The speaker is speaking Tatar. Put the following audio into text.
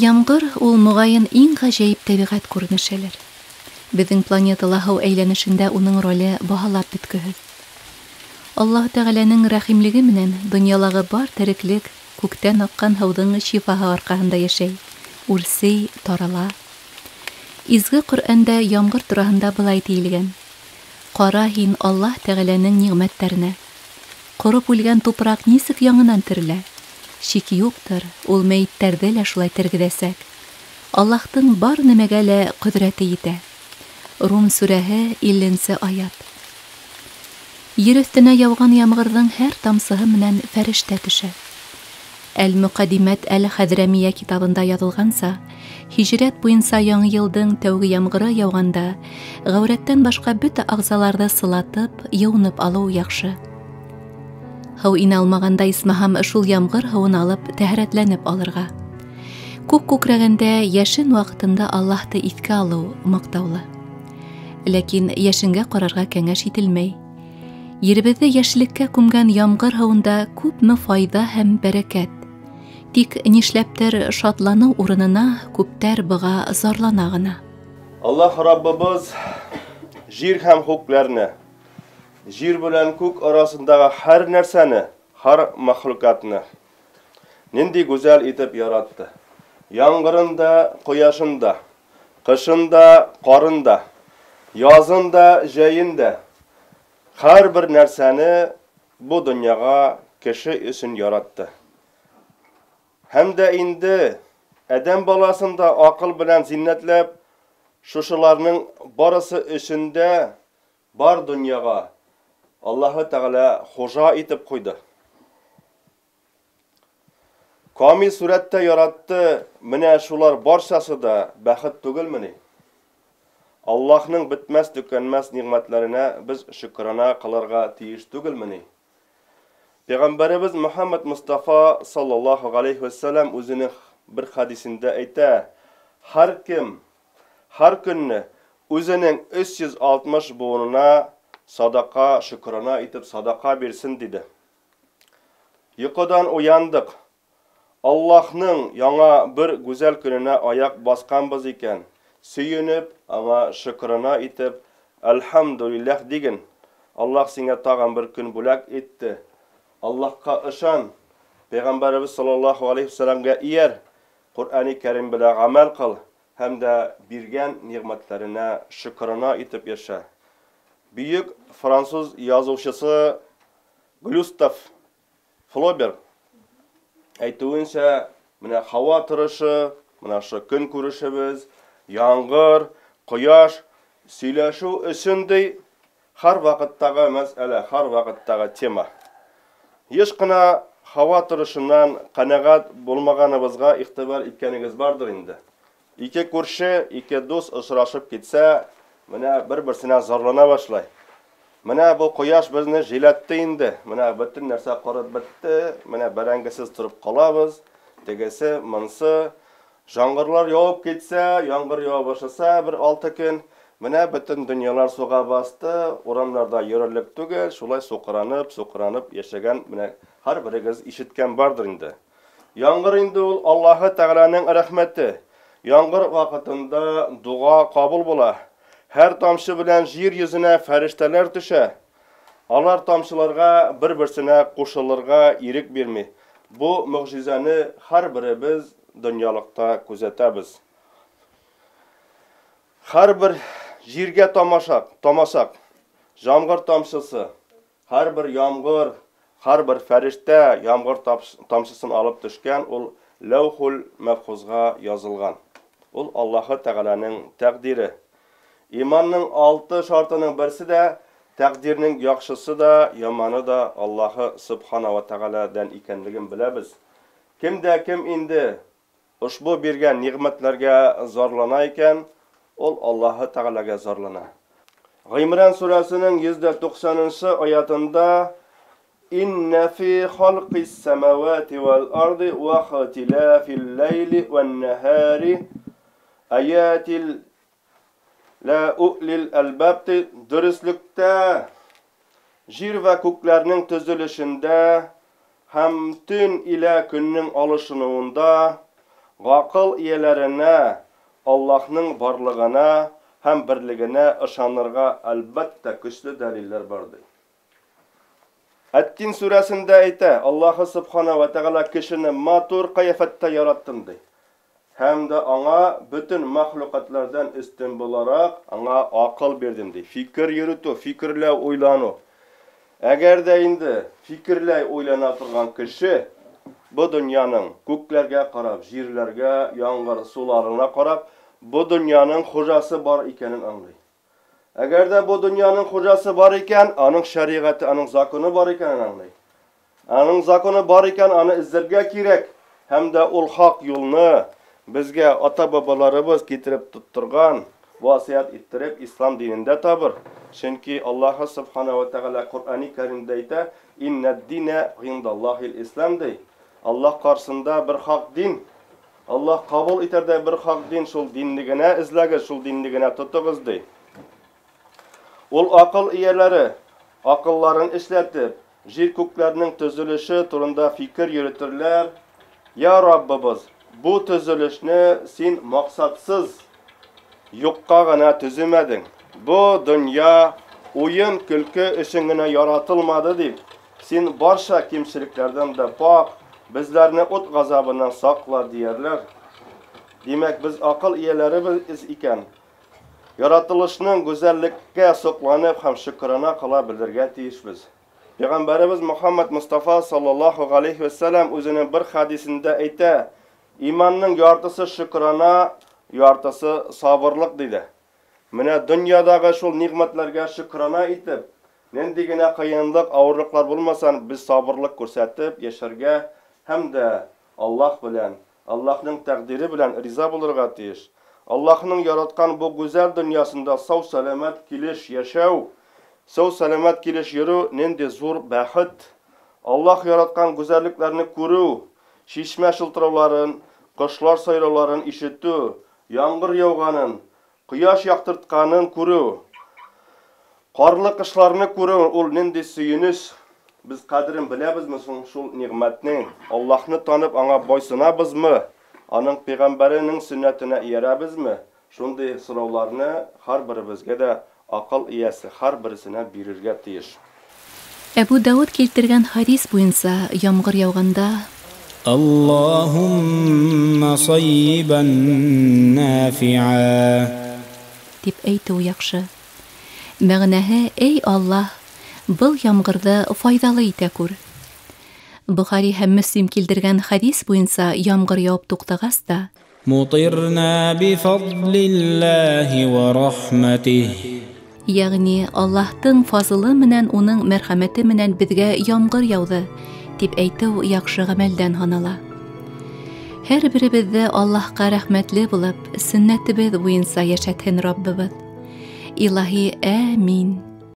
Ямгыр ул мөгаен иң гаҗәеп табигать күренешелер. Безнең планетала һау әйләнешендә уның роле баһалап беткеһез. Аллаһ Тәгаләнең рәхимлеге менән дөньялагы бар тереклек күктән аккан һауның шифаһы аркаһында яшәй, үрсей, тарала. Изге Коръәндә ямгыр турында былай диелгән: "Кара һин Аллаһ Тәгаләнең ниғмәтләренә. Корып үлгән тупрак нисек яңынан терелә? Шик юктыр, ул мәйеттәрҙе лә шулай тергеҙәсәк. Аллаһтың бар нәмәгә лә ҡөҙрәте етә." Рум сүрәһе 50-нче аят. Ер өҫтөнә яуған ямғырҙың һәр тамсыһы менән фәрештә төшә. Әл-Мөҡәдимәт әл-Хәҙрәмиә китабында яҙылғанса, һижрәт буйынса яңы йылдың тәүге ямғыры яуғанда, ғәүрәттән башҡа бөтә ағзаларҙы сылатып, йыуынып алыу яҡшы. Һыу инә алмағанда, исмаһам, шул ямғыр һыуын алып, тәһәрәтләнеп алырға. Күк күкрәгәндә йәшен ваҡытында Аллаһты иҫкә алыу маҡтаулы. Ләкин йәшенгә ҡарарға кәңәш ителмәй. Еребеҙҙе йәшлеккә күмгән ямғыр һыуында күпме файҙа һәм бәрәкәт. Тик нишләптер шатланыу урынына күптәр быға зарлана ғына. Аллаһ Раббыбыз жир һәм күкләрне, жир белән күк арасындағы һәр нәрсәне, һәр мәхлүкатны нинди гүзәл итеп яратты. Яңғырында, ҡояшында, ҡышында, ҡарында, язында, җәйендә һәр бер нәрсәне бу донъяға кеше өсөн яратты. Һәм дә инде әдәм баласында аҡыл белән зиннәтләп, шушыларның барысы өсөндә бар донъяға Аллаһы Тәғәлә хужа итеп ҡуйды. Камил сүрәттә яратты, менә шулар баршасы да бәхет түгелмени? Аллаһның бетмәс төкәнмәс ниғмәтләренә без шөкранә ҡылырға тейеш түгелмени? Пәйғәмбәребез Мөхәммәд Мостафа саллаллаһу алейхи ва саллям үзенең бер хадисендә әйтә: һәр кем һәр көнне үзенең 360 буынына садақа, шөкранә итеп садақа бирсен диде. Йоҡодан уяндык. Аллаһның яңа бер гүзәл көнөнә аяҡ басҡанбыз икән. Сөйөнөп, аңа шөкранә итеп, әлхәмдүлилләһ диген. Аллаһ сиңә тағын бер көн бүләк итте. Аллаһҡа ышан. Пәйғәмбәребез саллаллаһу алейхи ва саллямға ияр. Ҡуръани кәрим белән ғәмәл ҡыл һәм дә биргән ниғмәтләренә шөкранә итеп йәшә. Büyük Fransız yazıwçысы Gustave Flaubert әйтеүенсә, менә һава торышы, менә шу көн күрешебез, яңғыр, ҡояш, сөйләшеү өсөн ди, һәр ваҡыттағы мәсьәлә, һәр ваҡыттағы тема. Йыш ҡына һава торышынан ҡәнәғәт булмағаныбыҙға иғтибар иткәнегеҙ бардыр инде. Ике күрше, ике дус осрашып китсә, менә бер-берсенә зарлана башлай. Менә бу ҡояш безне җиләтте инде. Менә бөтөн нәрсә ҡарып бетте. Менә бәрәңгесез тороп ҡалабыз. Тегесе, мынсы. Жаңғырлар яуып китсә, яңғыр яуа башласа бер 6 көн, менә бөтөн дөньялар суға басты. Урамларда йөрерлек түгел, шулай суҡранып йәшәгән, менә һәр берегез ишеткән бардыр инде. Яңғыр инде ул Аллаһы Тәғәләнең рәхмәте. Яңғыр ваҡытында дуға ҡабул була. Һәр тамшы белән җир йөзенә фәрештәләр төшә. Алар тамшыларға бер-берсенә ҡушылырға ирек бирми. Бу мөғжизәне һәр беребез дөньялыҡта күзәтәбез. Һәр бер җиргә тамашак, ямғыр тамшысы, һәр бер ямғыр, һәр бер фәрештә ямғыр тамшысын алып төшкән, ул Ләүхул Мәхфузға язылған. Ул Аллаһы Тәғәләнең тәҡдире. Иманның 6 шартының берсе дә, тәҡдирнең яҡшысы да, яманы да Аллаһы Субхана ва Тәғәләдән икәнлеген беләбез. Кем дә кем инде ошбу биргән ниғмәтләргә зарлана икән, ул Аллаһы Тәғәләгә зарлана. Ғимран сүрәсенең 190-нчы аятында «Иннә фи халқис самавати вал арди ва хатилафил лейли ван нахари аятил ла улил албабти» дөрөслөктә җир ва күкләрнең төзелешендә һәм төн илә көннең алышынуында Гакыл ияләренә Аллаһның барлыгына һәм берлегенә ышанырга әлбәттә көчле дәлилләр бардыр. Әт-Тин сүрәсендә әйтә, Аллаһ Субхана ва Тәгалә кешене матур кыяфәттә яратты ди. Һәм дә аңа бөтен мәхлукатлардан өстен буларак аңа акыл бирдем ди. Фикер йөртү, фикерләү, уйлану. Әгәр дә инде фикерләй уйлана торган кеше бу дөньяның күкләргә карап, җирләргә, яңгыр суларына карап, бу дөньяның хуҗасы бар икәнен аңлый. Әгәр дә бу дөньяның хуҗасы бар икән, аның шәригате, аның законы бар икәнен аңлый. Аның законы бар икән, аны эзләргә кирәк. Һәм дә ул хак юлны безгә ата-бабаларыбыз китереп тоттырган, васыят иттереп ислам динендә табыр. Чөнки Аллаһ Субхана ва Тәгалә Куръани Кәримдә әйтә: "Иннәд-дина гиндаллаһил ислам" ди. Аллаһ каршында бер хак дин, Аллаһ кабул итәрдә бер хак дин, шул динне генә эзләгез, шул динне генә тотыгыз ди. Ул акыл ияләре акылларын эшләтеп, җир-күкләрнең төзелеше турында фикер йөртерләр. Я Раббыбыз, бу төзелешне син максатсыз юкка гына төземәдең. Бу дөнья уен көлке өчен генә яратылмады дип, син барча кимчелекләрдән дә пак, безләрне ут газабыннан сакла диярләр. Димәк, без акыл ияләребез икән. Яратылышның гүзәллеккә сокланып һәм шөкранә кыла белергә тиешбез. Пәйгамбәребез Мөхәммәд Мустафа саллаллаһу алейхи ва саллям үзенең бер хадисендә әйтә: "Иманның яртысы шөкранә, яртысы сабырлык" диде. Менә дөньядагы шул нигъмәтләргә шөкранә итеп, нинди генә кыенлык, авырлыклар булмасан, без сабырлык күрсәтеп яшәргә һәм дә Аллаһ белән, Аллаһның тәкъдире белән риза булырга тиеш. Аллаһның яраткан бу гүзәл дөньясында сау-саламат килеш яшәү, сау-саламат килеш йөрү нинди зур бәхет. Аллаһ яраткан гүзәллекләрне күрү, шишмә шылтырауларын, кошлар сайрауларын ишетү, яңгыр яуганын, кояш яктыртканын күрү, карлы кышларны күрү, ул нинди сөенеч. Без кадерен беләбезме шул нигъмәтнең? Аллаһны танып аңа бойсынабызмы? Аның пәйгамбәренең сөннәтенә иярәбезме? Шундый сорауларны һәрберебезгә дә акыл иясе һәрберсенә бирергә тиеш. Әбу Дауд килтергән хадис буенча яңгыр яуганда Аллаһумма саййибан нафи'a дип әйтү яхшы. Мәгънәһе: "Эй Аллаһ, был яңгырды файдалы итә күр." Бухари һәм Муслим килтергән хадис буенча яңгыр яуып туктагач та Мутирна бифадлиллаһи ва рахматиһи, ягъни Аллаһтың фазылы менән, уның мәрхәмәте менән безгә яңгыр яуды дип әйтү яхшы гамәлдән һанала. Һәр беребезне Аллаһка рәхмәтле булып, сөннәтебез буенча яшәтһен Раббыбыз. Илаһи, амин.